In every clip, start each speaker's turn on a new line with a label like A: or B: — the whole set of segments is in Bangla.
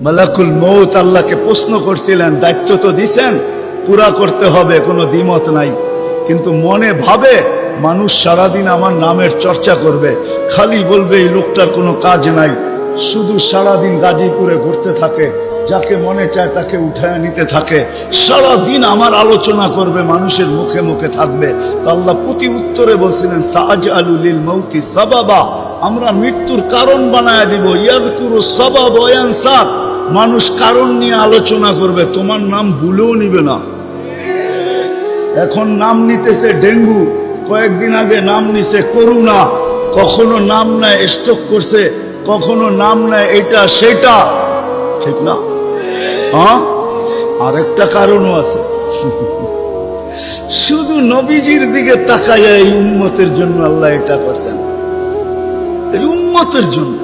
A: মালাকুল মউত আল্লাহকে প্রশ্ন করছিলেন, দায়িত্ব তো দিছেন, পুরা করতে হবে, কোনো দ্বিমত নাই। কিন্তু মনে ভাবে মানুষ সারাদিন আমার নামের চর্চা করবে, খালি বলবে এই লোকটার কোনো কাজ নাই, শুধু সারাদিন গাজীপুরে ঘুরতে থাকে, যাকে মনে চায় তাকে উঠায় নিতে থাকে, সারাদিন আমার আলোচনা করবে, মানুষের মুখে মুখে থাকবে। তো আল্লাহ প্রতি উত্তরে বলছিলেন, সাআজআলু লিল মাউতি সাবাবা, আমরা মৃত্যুর কারণ বানায় দিব। ইয়াযকুরু সাবাব ওয়া ইয়ানসা, মানুষ কারণ নিয়ে আলোচনা করবে, তোমার নাম ভুলেও নিবে না। এখন নাম নিতেছে ডেঙ্গু, কয়েকদিন আগে নাম নিছে করোনা, কখনো নাম নেয় স্ট্রোক করছে, কখনো নাম নেয় এটা সেটা, ঠিক না? হ্যাঁ, আরেকটা কারণও আছে। শুধু নবীজির দিকে তাকাইয়া এই উম্মতের জন্য আল্লাহ এটা করছেন, এই উম্মতের জন্য।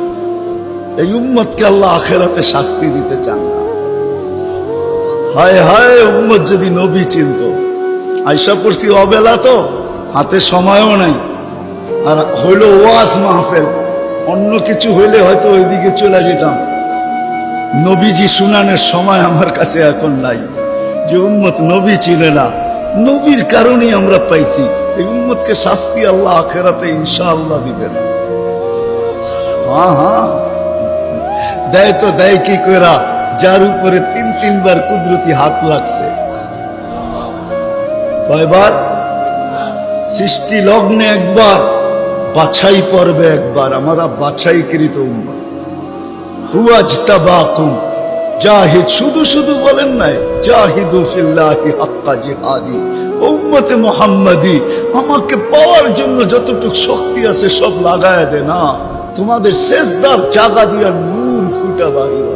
A: এই উম্মতকে আল্লাহ আখিরাতে শাস্তি দিতে চান না। হায় হায়, উম্মত যদি নবী চিনত। আয়সা পড়ছি অবেলা, তো হাতে সময়ও নাই, আর হইল ওয়াজ মাহফিল, অন্য কিছু হইলে হয়তো ওইদিকে চলে যেতাম। নবীজি শুনানোর সময় আমার কাছে এখন নাই। যে উম্মত নবী চিনে না, নবীর কারণেই আমরা পাইছি। এই উম্মতকে শাস্তি আল্লাহ আখিরাতে ইনশাআল্লাহ দিবেন। হ্যাঁ হ্যাঁ, দেয় তো দেয় কি কইরা, যার উপরে 3-3 বার কুদরতি হাত লাগছে। কয়বার? সৃষ্টি লগ্নে একবার, বাছাই পর্বে একবার। আমরা বাছাইকৃত উম্মত। হুয়াজতাবাকুম, জাহিদ, শুধু শুধু বলেন নাই, জাহিদু ফিল্লাহি হাক্কা জিহাদি। উম্মতে মুহাম্মাদি, আমাকে পাওয়ার জন্য যতটুকু শক্তি আছে সব লাগায় দে না, তোমাদের সেজদার জায়গা দিয়া নূর ফুটা বাহির।